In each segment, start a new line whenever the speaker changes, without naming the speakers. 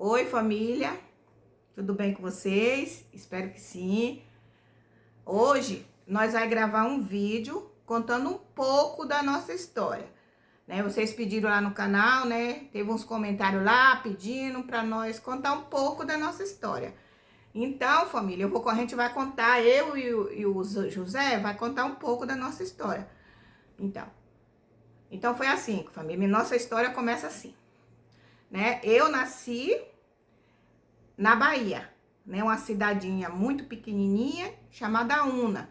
Oi, família, tudo bem com vocês? Espero que sim. Hoje nós vamos gravar um vídeo contando um pouco da nossa história, né? Vocês pediram lá no canal, né? Teve uns comentários lá pedindo para nós contar um pouco da nossa história. Então, família, a gente vai contar, eu e o José vai contar um pouco da nossa história. Então foi assim, família, nossa história começa assim, né? Eu nasci na Bahia, né? Uma cidadinha muito pequenininha chamada Una,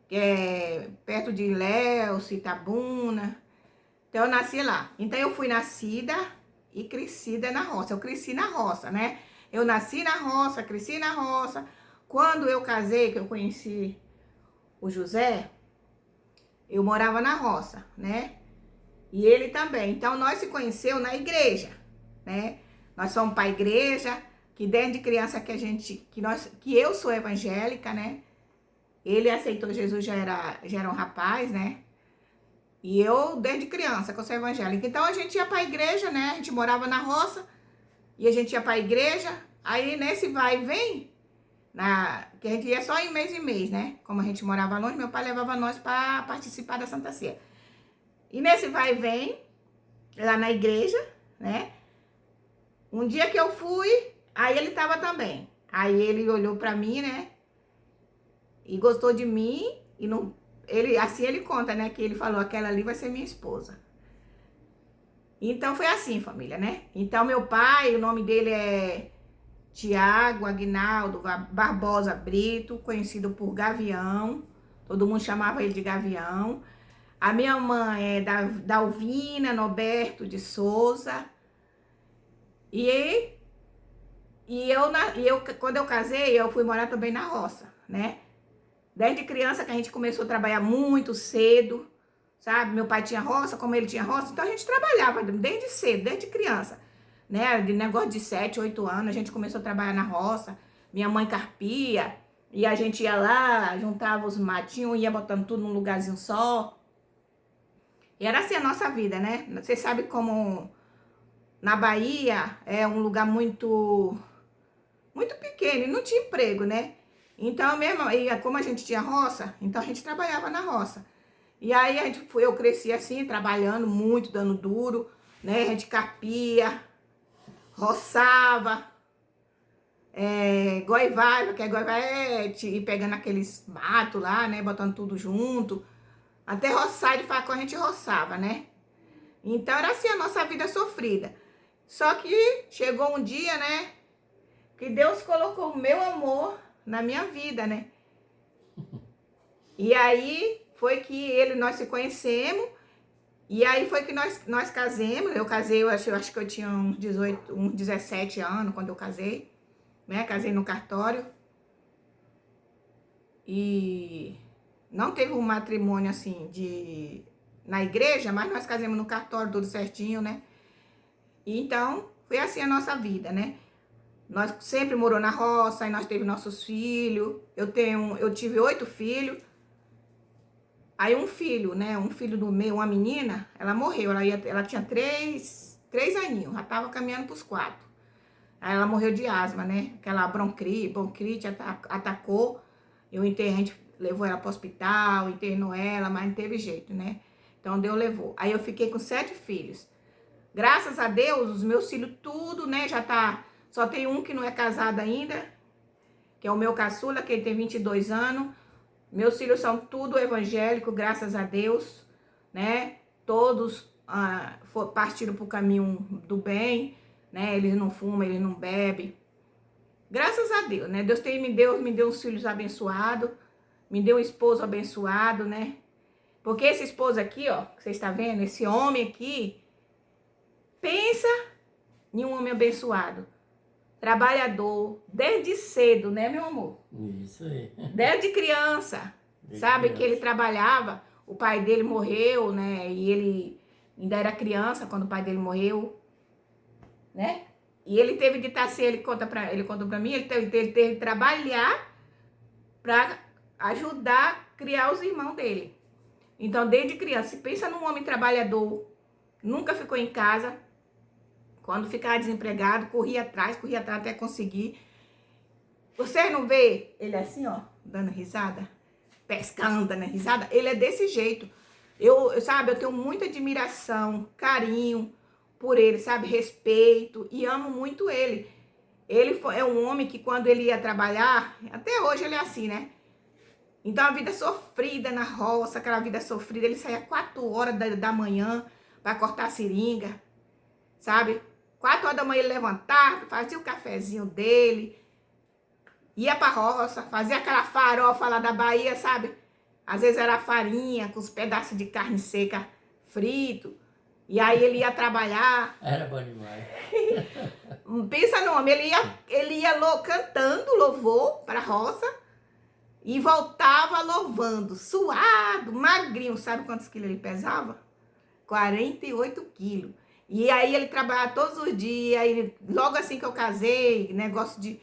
que é perto de Ilhéus, Itabuna. Então eu nasci lá. Então eu fui nascida e crescida na roça. Eu cresci na roça, né? Eu nasci na roça, cresci na roça. Quando eu casei, que eu conheci o José, eu morava na roça, né? E ele também. Então nós se conheceu na igreja, né? Nós fomos para a igreja, que desde criança que eu sou evangélica, né? Ele aceitou Jesus já era um rapaz, né? E eu desde criança que eu sou evangélica. Então a gente ia para a igreja, né? A gente morava na roça e a gente ia para a igreja. Aí nesse vai e vem, que a gente ia só em mês, né? Como a gente morava longe, meu pai levava nós para participar da Santa Ceia. E nesse vai e vem, lá na igreja, né? Um dia que eu fui, aí ele tava também. Aí ele olhou pra mim, né? E gostou de mim e não, assim ele conta, né, que ele falou: aquela ali vai ser minha esposa. Então foi assim, família, né? Então meu pai, o nome dele é Tiago Aguinaldo Barbosa Brito, conhecido por Gavião. Todo mundo chamava ele de Gavião. A minha mãe é Dalvina Norberto de Souza. E quando eu casei, eu fui morar também na roça, né? Desde criança que a gente começou a trabalhar muito cedo, sabe? Meu pai tinha roça, como ele tinha roça, então a gente trabalhava desde cedo, desde criança, né? De negócio de 7, 8 anos, a gente começou a trabalhar na roça. Minha mãe carpia, e a gente ia lá, juntava os matinhos, ia botando tudo num lugarzinho só. E era assim a nossa vida, né? Você sabe como na Bahia é um lugar muito pequeno e não tinha emprego, né? Então, mesmo, e como a gente tinha roça, então a gente trabalhava na roça. E aí eu cresci assim, trabalhando muito, dando duro, né? A gente capia, roçava, goivava, que goivava é ir pegando aqueles matos lá, né? Botando tudo junto. Até roçar de facão a gente roçava, né? Então era assim a nossa vida sofrida. Só que chegou um dia, né? Que Deus colocou o meu amor na minha vida, né? E aí foi que nós se conhecemos, e aí foi que nós casemos. Eu casei, eu acho que eu tinha uns 18, uns 17 anos quando eu casei, né? Casei no cartório. E não teve um matrimônio assim na igreja, mas nós casamos no cartório, tudo certinho, né? E então, foi assim a nossa vida, né? Nós sempre morou na roça, aí nós teve nossos filhos. Eu tive 8 filhos. Aí um filho, né? Um filho do meio, uma menina, ela morreu. Ela tinha três aninhos, já tava caminhando pros 4. Aí ela morreu de asma, né? Aquela bronquite atacou. A gente levou ela pro hospital, internou ela, mas não teve jeito, né? Então Deus levou. Aí eu fiquei com 7 filhos. Graças a Deus, os meus filhos tudo, né? Só tem um que não é casado ainda, que é o meu caçula, que ele tem 22 anos. Meus filhos são tudo evangélico, graças a Deus, né? Todos partiram para o caminho do bem, né? Eles não fumam, eles não bebem. Graças a Deus, né? Deus me deu uns filhos abençoados, me deu um esposo abençoado, né? Porque esse esposo aqui, ó, que você está vendo, esse homem aqui, pensa em um homem abençoado, trabalhador, desde cedo, né, meu amor?
Isso aí.
Desde criança, sabe, que ele trabalhava. O pai dele morreu, né, e ele ainda era criança quando o pai dele morreu, né? E ele teve de estar assim, ele conta pra mim, ele teve de trabalhar para ajudar a criar os irmãos dele. Então, desde criança, se pensa num homem trabalhador, nunca ficou em casa, Quando ficava desempregado, corria atrás até conseguir. Você não vê ele assim, ó, dando risada? Pescando, dando risada? Ele é desse jeito. Sabe, eu tenho muita admiração, carinho por ele, sabe? Respeito e amo muito ele. É um homem que quando ele ia trabalhar, até hoje ele é assim, né? Então a vida sofrida na roça, aquela vida sofrida, ele saía 4 horas da manhã para cortar seringa, sabe? 4 horas da manhã ele levantava, fazia o cafezinho dele, ia pra roça, fazia aquela farofa lá da Bahia, sabe? Às vezes era farinha com os pedaços de carne seca frito. E aí ele ia trabalhar.
Era bom demais.
Pensa no homem, ele ia cantando louvor pra roça e voltava louvando, suado, magrinho. Sabe quantos quilos ele pesava? 48 quilos. E aí ele trabalhava todos os dias. Logo assim que eu casei, negócio de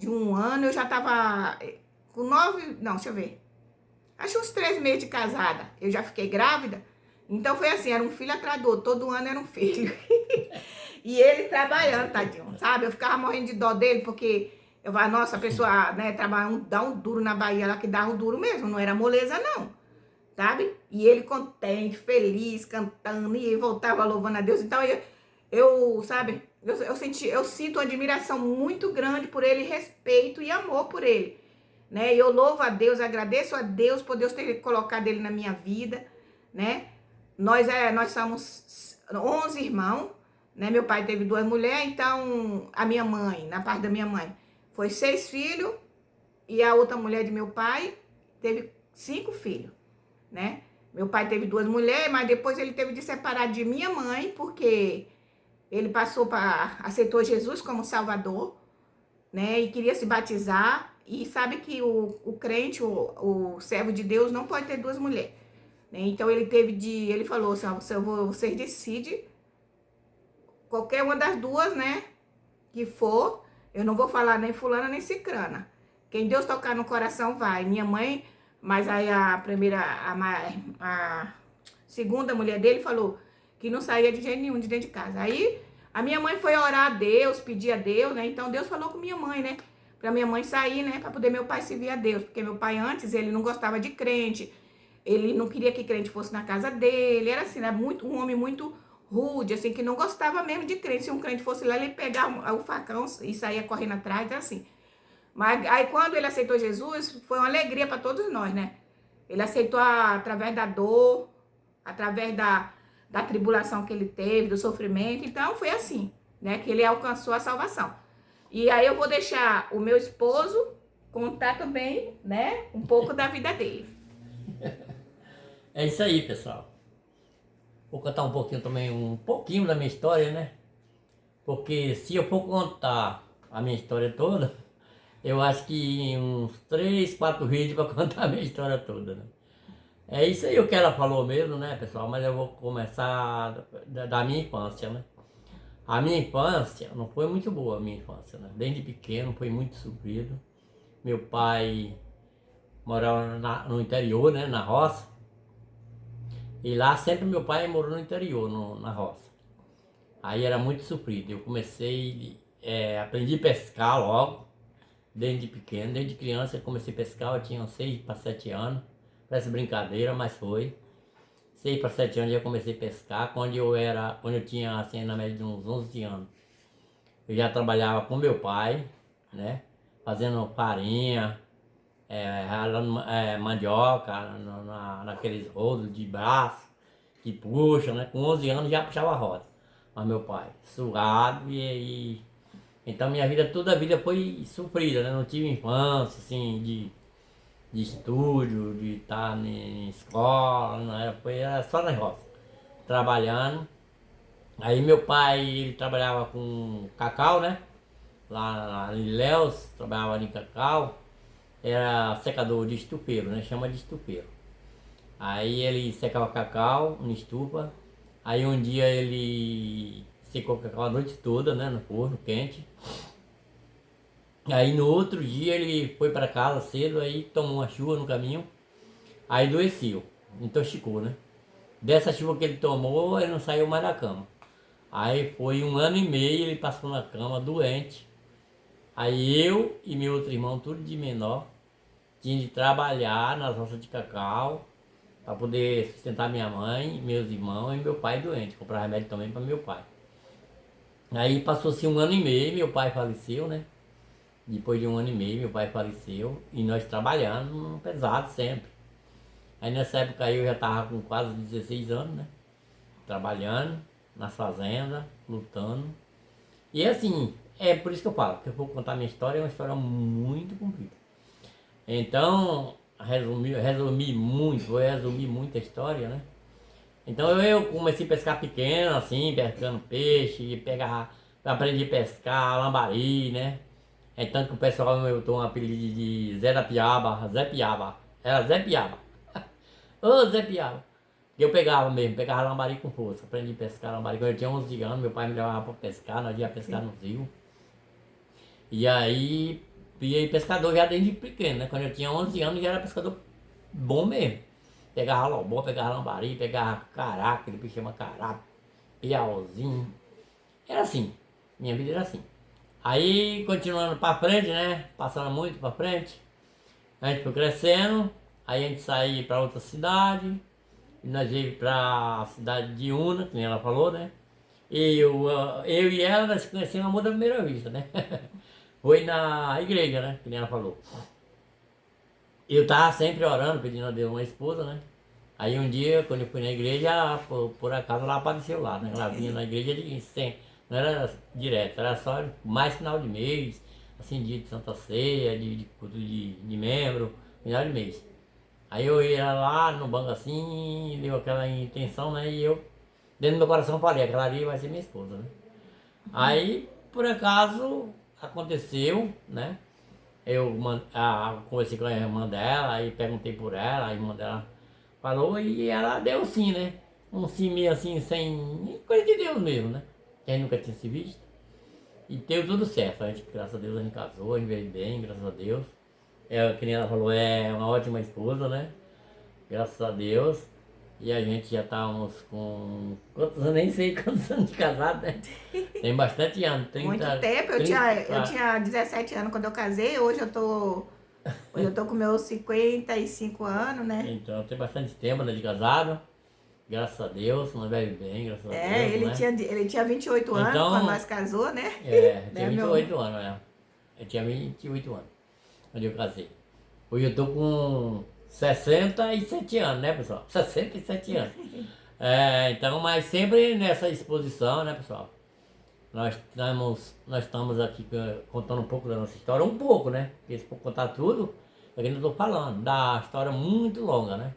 1 ano, eu já tava com 9, não, deixa eu ver. Acho uns 3 meses de casada. Eu já fiquei grávida. Então foi assim, era um filho atrás do outro. Todo ano era um filho. E ele trabalhando, tadinho, sabe? Eu ficava morrendo de dó dele, porque eu falava, nossa, a pessoa, né, trabalha, dá um duro na Bahia, lá que dá um duro mesmo. Não era moleza, não. Sabe? E ele contente, feliz, cantando, e voltava louvando a Deus. Então sabe, eu sinto uma admiração muito grande por ele, respeito e amor por ele, né? Eu louvo a Deus, agradeço a Deus por Deus ter colocado ele na minha vida, né? Nós somos 11 irmãos, né? Meu pai teve 2 mulheres, então a minha mãe, na parte da minha mãe, foi 6 filhos, e a outra mulher de meu pai teve 5 filhos, né? Meu pai teve 2 mulheres, mas depois ele teve de separar de minha mãe, porque ele aceitou Jesus como Salvador, né? E queria se batizar. E sabe que o crente, o servo de Deus, não pode ter 2 mulheres, né? Então ele falou assim, vocês decidem qualquer uma das 2, né? Que for, eu não vou falar nem fulana nem cicrana. Quem Deus tocar no coração vai. Minha mãe, mas aí a segunda mulher dele falou que não saía de jeito nenhum de dentro de casa. Aí a minha mãe foi orar a Deus, pedir a Deus, né? Então Deus falou com minha mãe, né? Pra minha mãe sair, né? Pra poder meu pai servir a Deus. Porque meu pai antes, ele não gostava de crente. Ele não queria que crente fosse na casa dele. Era assim, né? Um homem muito rude, assim, que não gostava mesmo de crente. Se um crente fosse lá, ele pegava o facão e saía correndo atrás, assim. Mas aí quando ele aceitou Jesus, foi uma alegria para todos nós, né? Ele aceitou através da dor, através da tribulação que ele teve, do sofrimento. Então foi assim, né? Que ele alcançou a salvação. E aí eu vou deixar o meu esposo contar também, né? Um pouco da vida dele.
É isso aí, pessoal. Vou contar um pouquinho também, um pouquinho da minha história, né? Porque se eu for contar a minha história toda, eu acho que uns 3, 4 vídeos para contar a minha história toda, né? É isso aí o que ela falou mesmo, né, pessoal? Mas eu vou começar da minha infância, né? A minha infância não foi muito boa, a minha infância, né? Desde pequeno foi muito sofrido. Meu pai morava no interior, né, na roça. E lá sempre meu pai morou no interior, na roça. Aí era muito sofrido. Eu aprendi a pescar logo, desde pequeno. Desde criança eu comecei a pescar, eu tinha uns 6 para 7 anos. Parece brincadeira, mas foi. 6 para 7 anos eu comecei a pescar. Quando eu tinha assim, na média de uns 11 anos, eu já trabalhava com meu pai, né? Fazendo farinha, ralando mandioca naqueles rodos de braço que puxam, né? Com 11 anos já puxava a roda. Mas meu pai, suado então minha vida, toda a vida foi sofrida, né? Não tive infância, assim, de estúdio, de estar em escola, não era só na roça, trabalhando. Aí meu pai, ele trabalhava com cacau, né? Lá em Ilhéus, trabalhava em cacau, era secador de estupeiro, né? Chama de estupeiro. Aí ele secava cacau em estufa, aí um dia ele secou o cacau a noite toda, né? No forno quente. Aí no outro dia ele foi para casa cedo, aí tomou uma chuva no caminho, aí adoeceu, intoxicou, né? Dessa chuva que ele tomou, ele não saiu mais da cama. Aí foi 1 ano e meio, ele passou na cama doente. Aí eu e meu outro irmão, tudo de menor, tinha de trabalhar nas roças de cacau para poder sustentar minha mãe, meus irmãos e meu pai doente, comprar remédio também para meu pai. Aí passou-se 1 ano e meio, meu pai faleceu, né? Depois de 1 ano e meio, meu pai faleceu e nós trabalhando pesado sempre. Aí nessa época aí eu já estava com quase 16 anos, né? Trabalhando nas fazendas, lutando. E assim, é por isso que eu falo, que eu vou contar minha história, é uma história muito comprida. Então, vou resumir muito a história, né? Então eu comecei a pescar pequeno, assim, pescando peixe, aprendi a pescar lambari, né? É tanto que o pessoal me botou um apelido de Zé da Piaba, Zé Piaba. Era Zé Piaba. Ô Zé Piaba. Eu pegava mesmo, pegava lambari com força. Aprendi a pescar lambari. Quando eu tinha 11 anos, meu pai me levava para pescar, nós ia pescar no rio. E aí, virei pescador já desde pequeno, né? Quando eu tinha 11 anos, já era pescador bom mesmo. Pegava lobó, pegava lambari, pegava caraca, ele peixe chama caraca, piauzinho. Era assim, minha vida era assim. Aí, continuando pra frente, né? Passando muito pra frente, a gente foi crescendo, aí a gente saiu pra outra cidade, e nós veio pra cidade de Una, que nem ela falou, né? Eu e ela, nós conhecemos o amor da primeira vista, né? Foi na igreja, né? Que nem ela falou. Eu tava sempre orando, pedindo a Deus uma esposa, né? Aí um dia, quando eu fui na igreja, por acaso ela apareceu lá, né? Ela vinha na igreja sempre, não era direto, era só mais final de mês, assim, dia de Santa Ceia, de membro, final de mês. Aí eu ia lá no banco assim, deu aquela intenção, né? E eu, dentro do meu coração, falei, aquela ali vai ser minha esposa, né? Aí, por acaso, aconteceu, né? Conversei com a irmã dela, aí perguntei por ela, a irmã dela falou e ela deu sim, né? Um sim meio assim, sem coisa de Deus mesmo, né? Que a gente nunca tinha se visto. E deu tudo certo, a gente, graças a Deus, a gente casou, a gente veio bem, graças a Deus. Que nem ela falou, é uma ótima esposa, né? Graças a Deus. E a gente já estávamos com. Quantos anos? Nem sei quantos anos de casado, né? Tem bastante anos. 30,
Muito tempo, eu
30,
tinha 17 anos quando eu casei, hoje eu tô com meus 55 anos, né?
Então tem bastante tempo, né, de casado. Graças a Deus, nós bebe bem, graças a Deus,
ele tinha 28 anos
Então,
quando nós casou, né?
tinha
Né,
28 anos, né? Eu tinha 28 anos quando eu casei. Hoje eu tô com 67 anos, né, pessoal? 67 anos. Então, mas sempre nessa exposição, né, pessoal? Nós estamos aqui contando um pouco da nossa história, um pouco, né? Porque se for contar tudo, eu ainda estou falando, da história muito longa, né?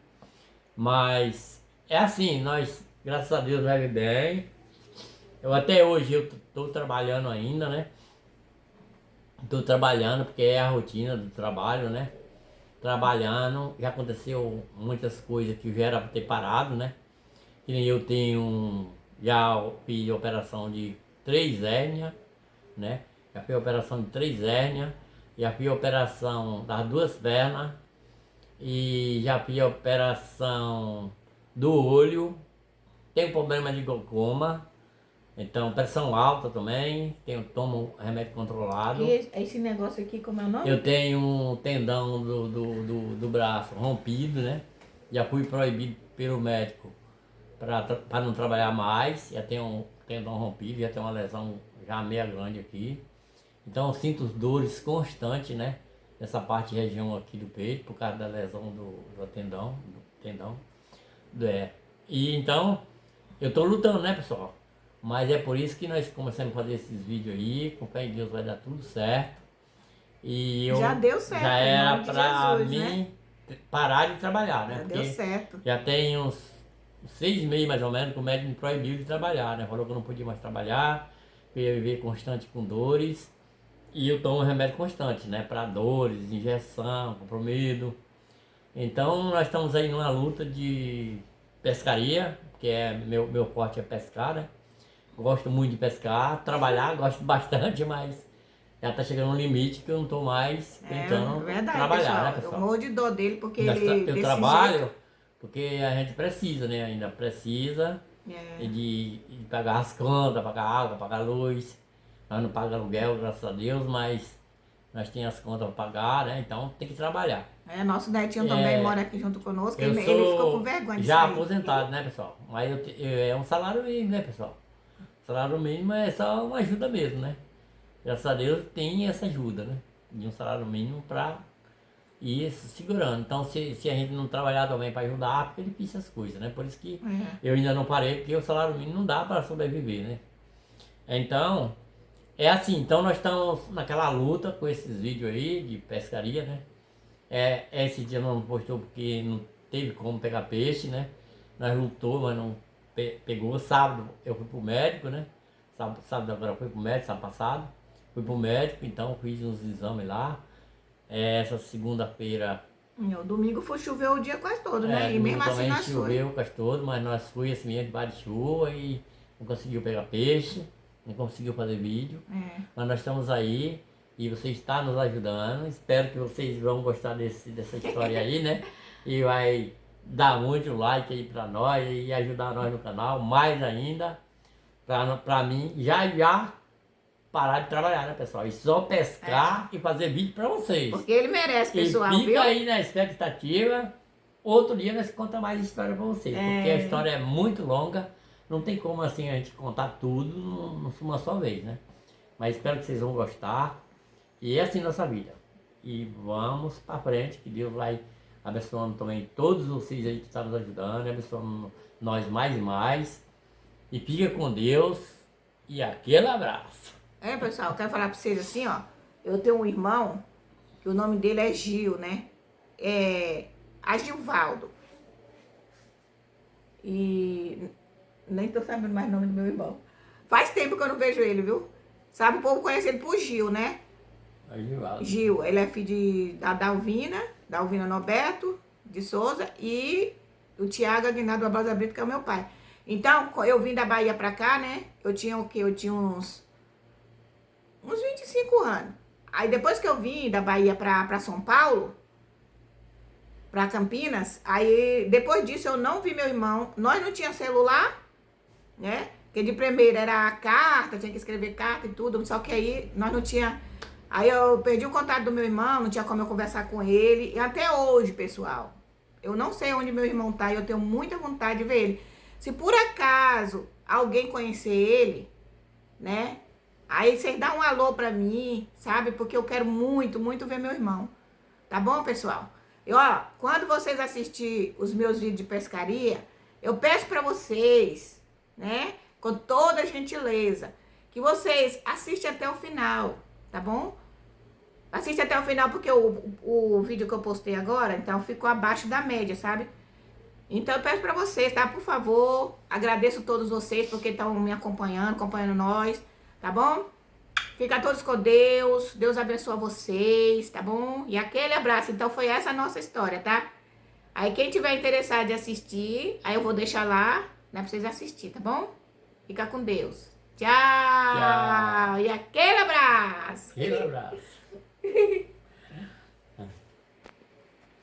Mas é assim, nós, graças a Deus, vai bem. Até hoje eu estou trabalhando ainda, né? Estou trabalhando porque é a rotina do trabalho, né? Trabalhando, já aconteceu muitas coisas que eu já era para ter parado, né? Que nem eu já fiz operação de 3 hérnias, né? Já fiz operação de 3 hérnias, já fiz operação das 2 pernas e já fiz operação do olho. Tenho problema de glaucoma, então pressão alta também, tomo remédio controlado.
E esse negócio aqui, como é o nome?
Eu tenho um tendão do braço rompido, né? Já fui proibido pelo médico para não trabalhar mais. Já tenho um tendão rompido, já tenho uma lesão já meia grande aqui. Então eu sinto dores constantes, né? Nessa parte região aqui do peito, por causa da lesão do tendão. E então, eu tô lutando, né, pessoal? Mas é por isso que nós começamos a fazer esses vídeos aí. Com fé em Deus vai dar tudo certo. E
já deu certo,
já era
em
pra
Jesus,
mim,
né?
parar de trabalhar, né?
Já
Porque
deu certo.
já tem uns 6 meses mais ou menos que o médico me proibiu de trabalhar, né? Falou que eu não podia mais trabalhar, que eu ia viver constante com dores. E eu tomo remédio constante, né? Para dores, injeção, comprimido. Então nós estamos aí numa luta de pescaria, que é meu forte é pescar, né? Gosto muito de pescar, trabalhar, gosto bastante, mas já tá chegando um limite que eu não tô mais tentando trabalhar, né, pessoal?
Eu morro de dor dele porque ele
Eu
desse
trabalho
jeito.
porque a gente precisa, né? Ainda precisa. E de pagar as contas, pagar água, pagar luz. Nós não pagamos aluguel, graças a Deus, mas nós temos as contas para pagar, né? Então tem que trabalhar.
Nosso netinho também mora aqui junto conosco.
Eu
Ele
sou
ficou com vergonha de
já
sair.
aposentado, né, pessoal? Mas é um salário mínimo, né, pessoal? Salário mínimo é só uma ajuda mesmo, né? Graças a Deus tem essa ajuda, né? De um salário mínimo para ir se segurando. Então, se a gente não trabalhar também para ajudar, porque é difícil as coisas, né? Por isso que eu ainda não parei, porque o salário mínimo não dá para sobreviver, né? Então, é assim. Então, nós estamos naquela luta com esses vídeos aí de pescaria, né? Esse dia não postou porque não teve como pegar peixe, né? Nós lutou, mas não pegou. Sábado eu fui pro médico, né? Sábado agora eu fui pro médico, sábado passado. Fui pro médico, então fiz uns exames lá. Essa segunda-feira...
O domingo foi chover o dia quase todo, né? E mesmo assim nós
choveu quase todo, mas nós fui assim mesmo debaixo de chuva e não conseguiu pegar peixe, não conseguiu fazer vídeo. Mas nós estamos aí e você está nos ajudando. Espero que vocês vão gostar dessa história aí, né? E vai dar muito like aí pra nós e ajudar nós no canal, mais ainda, pra mim já parar de trabalhar, né, pessoal? E só pescar e fazer vídeo pra vocês.
Porque ele merece, pessoal,
e fica
viu?
aí na expectativa. Outro dia nós conta mais história pra vocês, porque a história é muito longa. Não tem como assim a gente contar tudo numa só vez, né? Mas espero que vocês vão gostar. E é assim nossa vida. E vamos pra frente, que Deus vai abençoando também todos vocês aí que estão nos ajudando, abençoando nós mais e mais. E fica com Deus. E aquele abraço.
Pessoal, eu quero falar pra vocês assim, ó. Eu tenho um irmão, que o nome dele é Gil, né? Agilvaldo. E nem tô sabendo mais o nome do meu irmão. Faz tempo que eu não vejo ele, viu? Sabe, o povo conhece ele por Gil, né?
Agilvaldo.
Gil, ele é filho da Dalvina Norberto de Souza e o Tiago Aguinaldo Barbosa Brito, que é o meu pai. Então, eu vim da Bahia pra cá, né? Eu tinha o quê? Eu tinha uns 25 anos. Aí depois que eu vim da Bahia pra São Paulo, pra Campinas, aí depois disso eu não vi meu irmão. Nós não tinha celular, né? Porque de primeiro era a carta, tinha que escrever carta e tudo, só que aí nós não tinha... Aí eu perdi o contato do meu irmão, não tinha como eu conversar com ele. E até hoje, pessoal, eu não sei onde meu irmão tá e eu tenho muita vontade de ver ele. Se por acaso alguém conhecer ele, né? Aí vocês dão um alô pra mim, sabe? Porque eu quero muito, muito ver meu irmão. Tá bom, pessoal? E ó, quando vocês assistirem os meus vídeos de pescaria, eu peço pra vocês, né? Com toda a gentileza, que vocês assistam até o final, tá bom? Assiste até o final porque o vídeo que eu postei agora, então ficou abaixo da média, sabe? Então eu peço pra vocês, tá? Por favor, agradeço a todos vocês porque estão me acompanhando nós, tá bom? Fica todos com Deus, Deus abençoa vocês, tá bom? E aquele abraço. Então foi essa a nossa história, tá? Aí quem tiver interessado em assistir, aí eu vou deixar lá, né, pra vocês assistirem, tá bom? Fica com Deus. Tchau!
Tchau.
E aquele abraço!
Aquele abraço.